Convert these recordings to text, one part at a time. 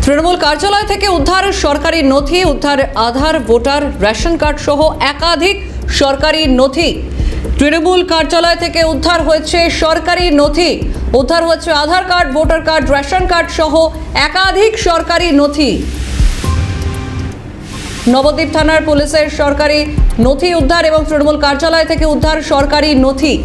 তৃণমূল কার্যালয় থেকে উদ্ধার সরকারি নথি, উদ্ধার আধার, ভোটার, রেশন কার্ড সহ একাধিক সরকারি নথি। তৃণমূল কার্যালয় থেকে উদ্ধার হয়েছে সরকারি নথি, উদ্ধার হচ্ছে Aadhaar card, voter card, ration card সহ একাধিক সরকারি নথি। নবদ্বীপ থানার পুলিশের সরকারি নথি উদ্ধার এবং তৃণমূল কার্যালয় থেকে উদ্ধার সরকারি নথি।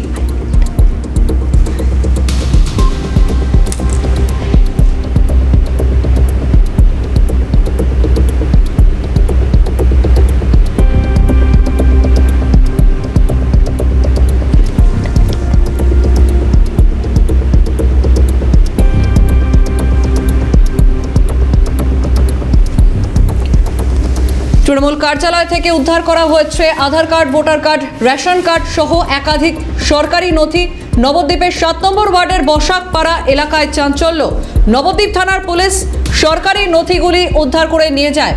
তৃণমূল কার্যালয় থেকে উদ্ধার করা হয়েছে Aadhaar card, voter card, ration card সহ একাধিক সরকারি নথি। নবদ্বীপের 7 নম্বর ওয়ার্ডের বসাকপাড়া এলাকায় চাঞ্চল্য। নবদ্বীপ থানার পুলিশ সরকারি নথিগুলি উদ্ধার করে নিয়ে যায়।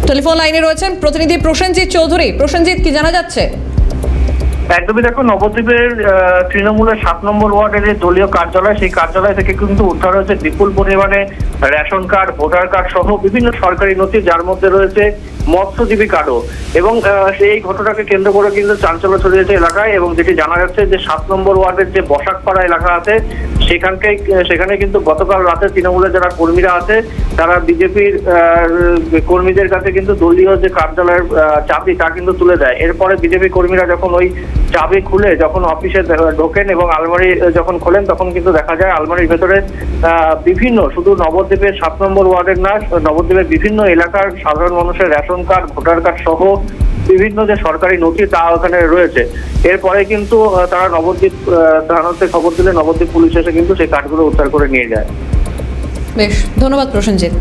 টেলিফোন লাইনে রয়েছেন প্রতিনিধি প্রসেনজিৎ চৌধুরী। প্রসেনজিৎ, কি জানা যাচ্ছে? একদমই দেখো, নবদ্বীপের তৃণমূলের 7 নম্বর ওয়ার্ডের যে দলীয় কার্যালয়, সেই কার্যালয় থেকে কিন্তু উদ্ধার হয়েছে বিপুল পরিমাণে রেশন কার্ড, ভোটার কার্ড সহ বিভিন্ন সরকারি নথি, যার মধ্যে রয়েছে মৎস্যজীবী কার্ডও। এবং সেই ঘটনাকে কেন্দ্র করে কিন্তু চাঞ্চল্য ছড়িয়েছে এলাকায়। এবং যেটি জানা যাচ্ছে যে 7 নম্বর ওয়ার্ডের যে বসাকপাড়া এলাকা আছে, সেখানে কিন্তু গতকাল রাতে তৃণমূলের যারা কর্মীরা আছে, তারা বিজেপির কর্মীদের কাছে কিন্তু দলীয় যে কার্যালয়ের চাবি তা কিন্তু তুলে দেয়। এরপরে বিজেপি কর্মীরা যখন ওই চাবি খুলে যখন অফিসে ঢোকেন এবং আলমারি যখন খোলেন, তখন কিন্তু দেখা যায় আলমারির ভেতরে বিভিন্ন, শুধু নবদ্বীপের 7 নম্বর ওয়ার্ডের না, নবদ্বীপের বিভিন্ন এলাকার সাধারণ মানুষের রেশন কার্ড, ভোটার কার্ড সহ বিভিন্ন যে সরকারি নথি তা ওখানে রয়েছে। এরপরে কিন্তু তারা নবদ্বীপ থানাতে খবর দিলে নবদ্বীপ পুলিশ এসে কিন্তু সেই কার্ডগুলো উদ্ধার করে নিয়ে যায়। বেশ, ধন্যবাদ প্রসেনজিৎ।